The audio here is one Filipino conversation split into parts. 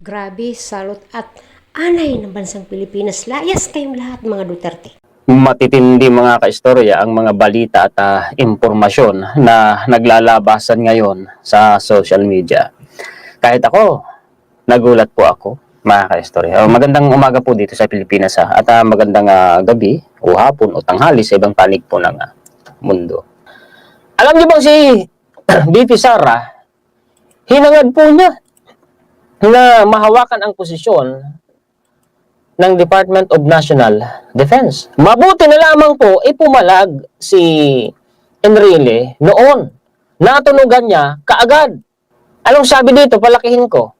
Grabe, salot at anay ng bansang Pilipinas. Layas kayong lahat mga Duterte. Matitindi mga kaistorya ang mga balita at impormasyon na naglalabasan ngayon sa social media. Kahit ako, nagulat po ako mga kaistorya. Magandang umaga po dito sa Pilipinas at magandang gabi o hapon o tanghali sa ibang panig po ng mundo. Alam niyo bang si BP Sara, hinangad po niya na mahawakan ang posisyon ng Department of National Defense. Mabuti na lamang po pumalag si Enrile noon. Natunugan niya kaagad. Anong sabi dito? Palakihin ko.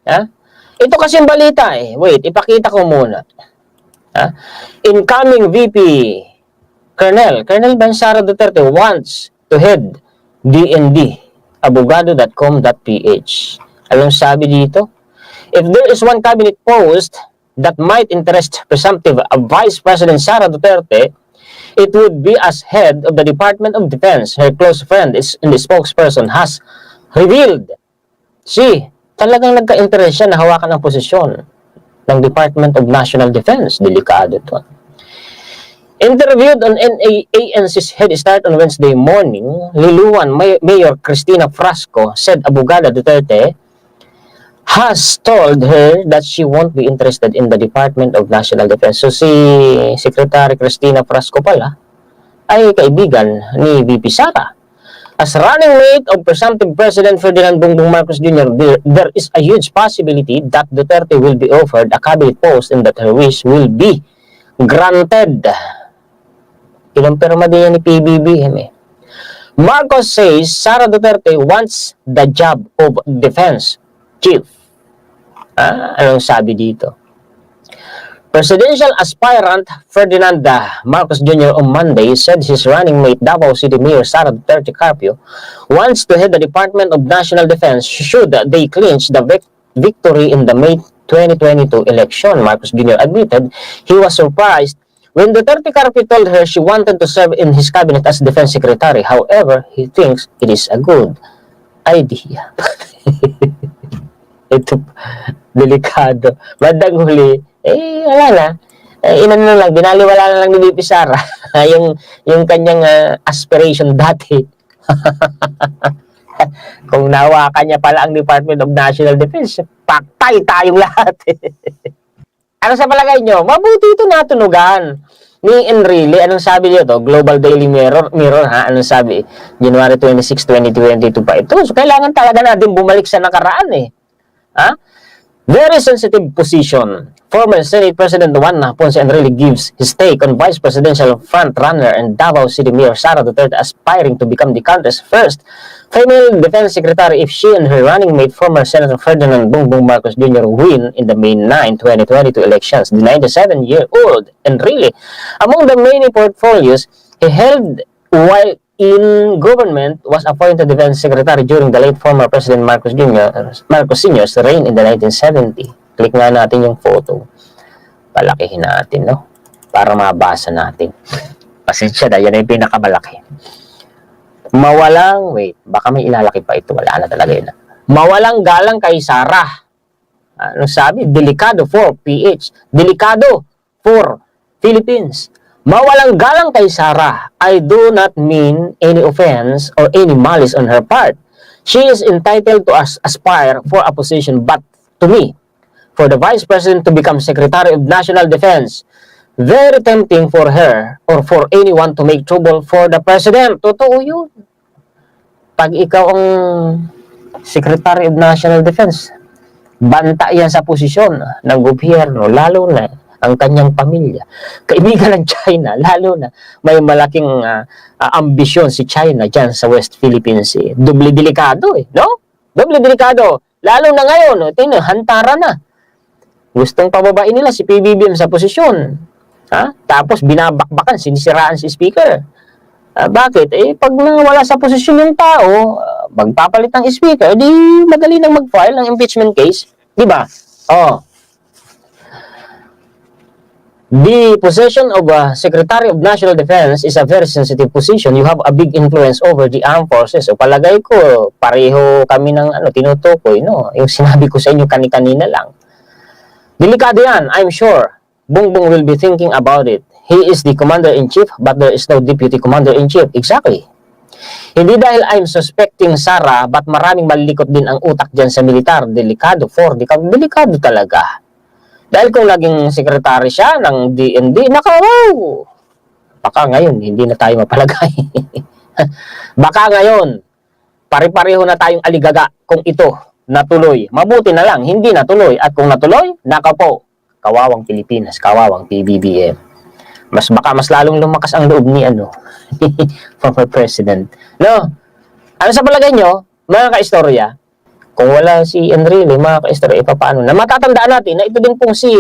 Ha? Ito kasi yung balita Wait, ipakita ko muna. Ha? Incoming VP Colonel Sara Duterte wants to head DND abogado.com.ph. Anong sabi dito? If there is one cabinet post that might interest presumptive Vice President Sara Duterte, it would be as head of the Department of Defense. Her close friend and the spokesperson has revealed. Talagang nagka-interest siya na hawakan ang posisyon ng Department of National Defense. Delikado ito. Interviewed on ANC's Head Start on Wednesday morning, Liluan Mayor Cristina Frasco said Abogada Duterte has told her that she won't be interested in the Department of National Defense. So si Secretary Cristina Frasco pala ay kaibigan ni VP Sara. As running mate of presumptive President Ferdinand Bongbong Marcos Jr., there is a huge possibility that Duterte will be offered a cabinet post and that her wish will be granted. Ilang perma din yan ni PBBM Marcos says Sara Duterte wants the job of defense chief. Anong sabi dito? Presidential aspirant Ferdinand Marcos Jr. on Monday said his running mate Davao City Mayor Sara Duterte Carpio wants to head the Department of National Defense should they clinch the victory in the May 2022 election. Marcos Jr. admitted he was surprised when Duterte Carpio told her she wanted to serve in his cabinet as defense secretary. However, he thinks it is a good idea. Ito, delikado. Bandang huli, wala na. Inano na lang, binaliwala na lang ni BP Sara yung kanyang aspiration dati. Kung nawakan niya pala ang Department of National Defense, patay tayong lahat. Ano sa palagay nyo? Mabuti ito natunugan ni Enrile. Anong sabi dito? Global Daily Mirror ha? Anong sabi? January 26, 2022 pa ito. So, kailangan talaga natin bumalik sa nakaraan Very sensitive position. Former Senate President Juan Ponce Enrile gives his take on Vice Presidential frontrunner and Davao City Mayor Sara Duterte aspiring to become the country's first female defense secretary if she and her running mate, former Senator Ferdinand Bongbong Marcos Jr. win in the May 9, 2022 elections. The 97-year-old Enrile, among the many portfolios he held while in government, was appointed defense secretary during the late former President Marcos Sr.'s reign in the 1970. Click nga natin yung photo. Palakihin natin, no? Para mabasa natin. Pasensya na, yan ay pinakamalaki. Wait, baka may ilalaki pa ito. Wala na talaga yun. Mawalang galang kay Sara. Ano sabi? Delikado for PH. Delikado for Philippines. Mawalang galang kay Sara. I do not mean any offense or any malice on her part. She is entitled to aspire for a position, but to me, for the Vice President to become Secretary of National Defense, very tempting for her or for anyone to make trouble for the President. Totoo yun. Pag ikaw ang Secretary of National Defense, banta yan sa posisyon ng gobyerno, lalo na ang kanyang pamilya. Kaibigan ng China, lalo na may malaking ambisyon si China dyan sa West Philippine Sea. Doble delikado no? Doble delikado. Lalo na ngayon, tingnan, hantara na. Gustong pababain nila si PBBM sa posisyon. Tapos binabakbakan, sinisiraan si Speaker. Bakit? Pag wala sa posisyon yung tao, magpapalit ng Speaker, di madali nang mag-file ng impeachment case. Di ba? The position of Secretary of National Defense is a very sensitive position. You have a big influence over the armed forces. So palagay ko, pareho kami ng tinutukoy, no? Yung sinabi ko sa inyo kani-kanina lang. Delikado yan, I'm sure. Bongbong will be thinking about it. He is the commander-in-chief, but there is no deputy commander-in-chief. Exactly. Hindi dahil I'm suspecting Sara, but maraming malilikot din ang utak dyan sa militar. Delikado, delikado talaga. Dahil kung naging sekretary siya ng DND, wow! Baka ngayon, hindi na tayo mapalagay. Baka ngayon, pare-pareho na tayong aligaga kung ito natuloy. Mabuti na lang, hindi natuloy. At kung natuloy, po, kawawang Pilipinas, kawawang PBBM. Baka mas lalong lumakas ang loob ni former president. No? Ano sa palagay nyo, mga kaistorya? Kung wala si Enrile, mga kaistorya, paano na? Matatandaan natin na ito din pong si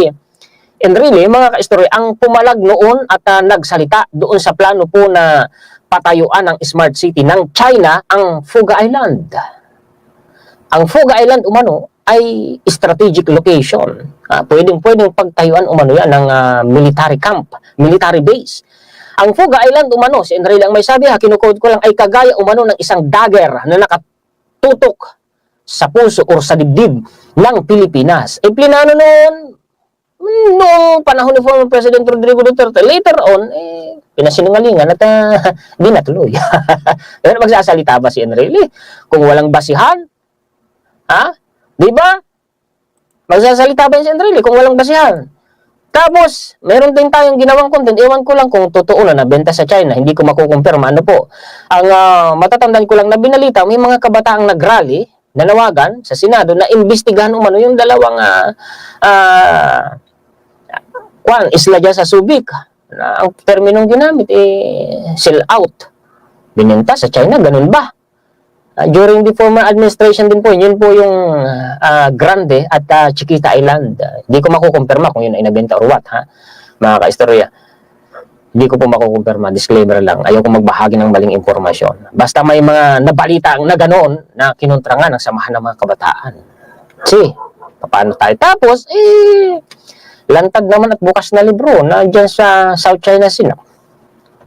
Enrile, mga kaistorya, ang pumalag noon at nagsalita doon sa plano po na patayuan ng smart city ng China, ang Fuga Island. Ang Fuga Island umano ay strategic location. Pwedeng pagtayuan umano yan ng military camp, military base. Ang Fuga Island umano, si Enrile ang may sabi, kinukode ko lang, ay kagaya umano ng isang dagger na nakatutok sa puso o sa dibdib ng Pilipinas. Plinano noong panahon ni former President Rodrigo Duterte, later on, pinasinungalingan at di natuloy. Pero magsasalita ba si Enrile? Kung walang basihan? Di ba? Magsasalita ba si Enrile kung walang basihan? Tapos, meron din tayong ginawang content. Ewan ko lang kung totoo na nabenta sa China. Hindi ko makukumpirma. Ano po? Ang matatandaan ko lang na binalita, may mga kabataang nagrally, nanawagan sa Senado na imbestigahan umano yung dalawang isla dyan sa Subic. Ang terminong ginamit, sell out. Binenta sa China, ganun ba? During the former administration din po, yun po yung Grande at Chiquita Island. Hindi ko makukumpirma kung yun ay nabenta or what, mga kaistorya. Hindi ko po makukumpirma, disclaimer lang. Ayaw ko magbahagi ng maling impormasyon. Basta may mga nabalita na ganoon na kinontra nga ng samahan ng mga kabataan. Paano tayo? Tapos, lantad naman at bukas na libro na dyan sa South China Sea.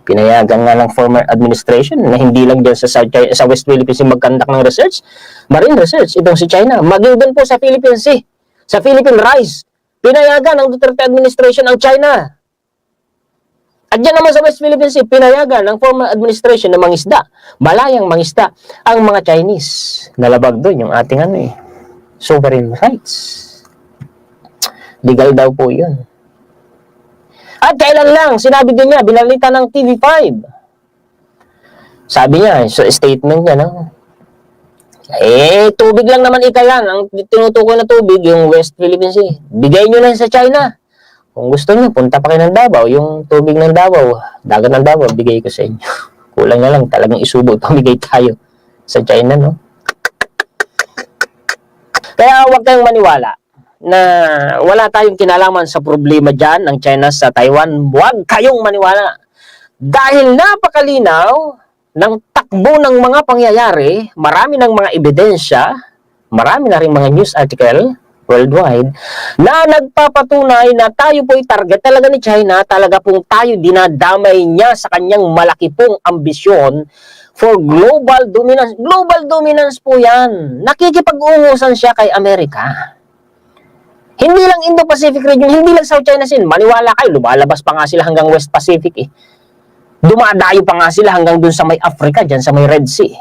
Pinayagan nga ng former administration na hindi lang dyan sa West Philippines yung mag-conduct ng research, marine research, itong si China. Maging doon po sa Philippine Sea, sa Philippine Rise. Pinayagan ng Duterte administration ang China. At dyan naman sa West Philippine Sea, pinayagan ng former administration na mangisda, malayang mangisda, ang mga Chinese. Nalabag doon yung ating sovereign rights. Legal daw po yun. At kailan lang, sinabi din niya, binalita ng TV5. Sabi niya, sa statement niya, tubig lang naman yan. Ang tinutukoy na tubig, yung West Philippine Sea. Bigay nyo lang sa China. Kung gusto niyo, punta pa kayo ng Davao. Yung tubig ng Davao, dagat ng Davao, bigay ko sa inyo. Kulang na lang, talagang isubo, pamigay tayo sa China, no? Kaya huwag kayong maniwala na wala tayong kinalaman sa problema dyan ng China sa Taiwan. Huwag kayong maniwala. Dahil napakalinaw ng takbo ng mga pangyayari, marami ng mga ebidensya, marami na rin mga news article worldwide na nagpapatunay na tayo po'y target talaga ni China, talaga pong tayo dinadamay niya sa kanyang malaki pong ambisyon for global dominance. Global dominance po yan. Nakikipag-uungusan siya kay Amerika. Hindi lang Indo-Pacific region, hindi lang South China Sea. Maniwala kayo, lumalabas pa nga sila hanggang West Pacific Dumadayo pa nga sila hanggang dun sa may Africa, dyan sa may Red Sea.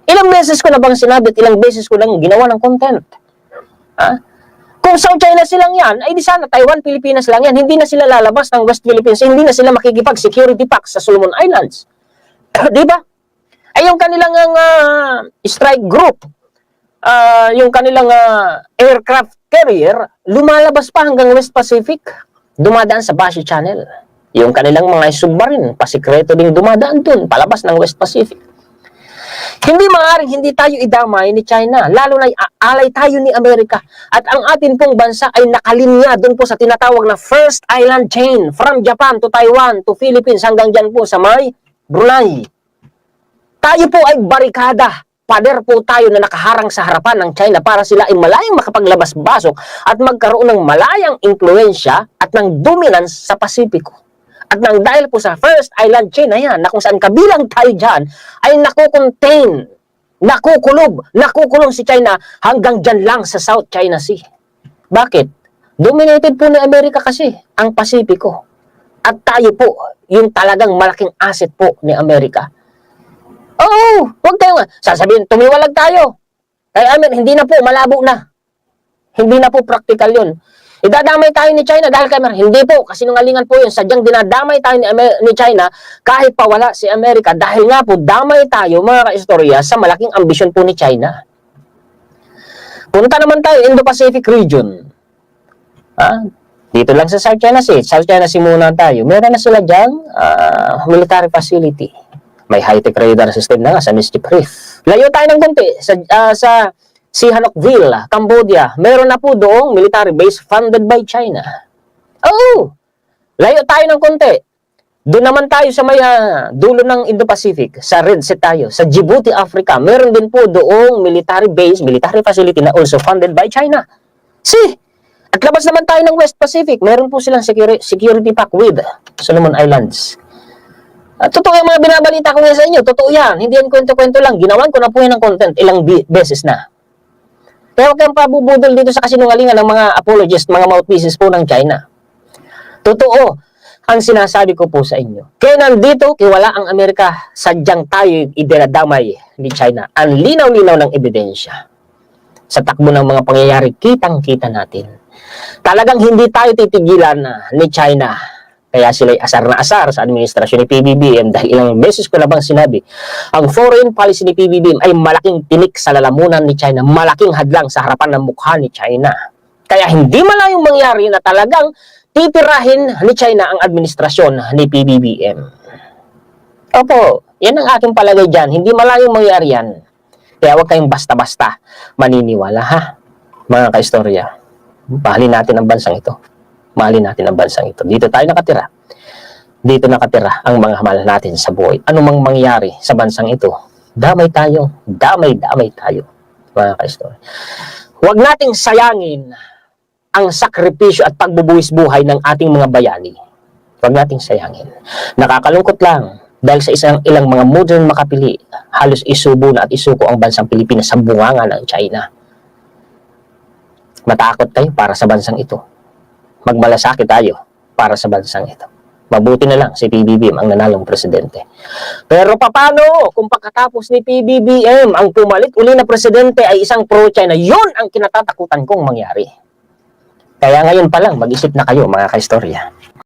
Ilang beses ko na bang sinabi at ilang beses ko lang ginawa ng content? Kung South China silang yan, ay di sana Taiwan, Pilipinas lang yan. Hindi na sila lalabas ng West Philippines. Hindi na sila makikipag-security pact sa Solomon Islands. Di ba? Ay yung kanilang strike group, yung kanilang aircraft carrier, lumalabas pa hanggang West Pacific. Dumadaan sa Bashi Channel. Yung kanilang mga submarine, pasikreto ding dumadaan dun, palabas ng West Pacific. Hindi maaaring hindi tayo idamay ni China, lalo na alay tayo ni Amerika. At ang atin pong bansa ay nakalinya doon po sa tinatawag na First Island Chain from Japan to Taiwan to Philippines hanggang dyan po sa may Brunei. Tayo po ay barikada pader po tayo na nakaharang sa harapan ng China para sila ay malayang makapaglabas-basok at magkaroon ng malayang impluensya at ng dominance sa Pasipiko. At nang dahil po sa first island chain na yan, na kung saan kabilang tayo dyan, ay nakukontain, nakukulong si China hanggang dyan lang sa South China Sea. Bakit? Dominated po ni Amerika kasi ang Pasipiko. At tayo po, yung talagang malaking asset po ni Amerika. Oo, huwag tayo sasabihin, tumiwalag tayo. Kaya hindi na po, malabo na. Hindi na po practical yun. Idadamay tayo ni China dahil kay Amerika. Hindi po, kasi nungalingan po yun. Sadyang dinadamay tayo ni China kahit pawala si Amerika. Dahil nga po, damay tayo, mga kaistorya, sa malaking ambisyon po ni China. Punta naman tayo, Indo-Pacific region. Dito lang sa South China Sea. South China Sea muna tayo. Meron na sila dyan, military facility. May high-tech radar system na nga sa Mischief Reef. Layo tayo ng konti sa Sihanoukville, Cambodia. Meron na po doong military base funded by China. Oh! Layo tayo ng konti. Doon naman tayo sa may dulo ng Indo-Pacific, sa Red Sea tayo, sa Djibouti, Africa. Meron din po doong military base, military facility na also funded by China. See? At labas naman tayo ng West Pacific. Meron po silang security pact with Solomon Islands. At totoo yung mga binabalita ko ngayon sa inyo. Totoo yan. Hindi yan kwento-kwento lang. Ginawan ko na po yan ng content ilang beses na. Kaya huwag kayong pabubudol dito sa kasinungalingan ng mga apologists, mga mouthpieces po ng China. Totoo ang sinasabi ko po sa inyo. Kaya nandito, kiwala ang Amerika, sadyang tayo idinadamay ni China. Ang linaw-linaw ng ebidensya. Sa takbo ng mga pangyayari, kitang-kita natin. Talagang hindi tayo titigilan ni China. Kaya sila'y asar na asar sa administrasyon ni PBBM dahil ilang beses ko na bang sinabi, ang foreign policy ni PBBM ay malaking tinik sa lalamunan ni China, malaking hadlang sa harapan ng mukha ni China. Kaya hindi malayong mangyari na talagang titirahin ni China ang administrasyon ni PBBM. Opo, yan ang aking palagay dyan. Hindi malayong mangyari yan. Kaya huwag kayong basta-basta maniniwala, ha? Mga kaistorya, mahalin natin ang bansang ito. Mahalin natin ang bansang ito. Dito tayo nakatira. Dito nakatira ang mga mahal natin sa buhay. Ano mang mangyari sa bansang ito, damay tayo. Damay tayo. Mga kaistorya. Huwag nating sayangin ang sakripisyo at pagbubuwis buhay ng ating mga bayani. Huwag nating sayangin. Nakakalungkot lang dahil sa ilang mga modern makapili, halos isubo na at isuko ang bansang Pilipinas sa bunganga ng China. Matakot tayo para sa bansang ito. Magmalasakit tayo para sa bansang ito. Mabuti na lang si PBBM ang nanalong presidente. Pero paano kung pagkatapos ni PBBM ang pumalit uli na presidente ay isang pro-China? Yun ang kinatatakutan kong mangyari. Kaya ngayon pa lang, mag-isip na kayo mga kaistorya.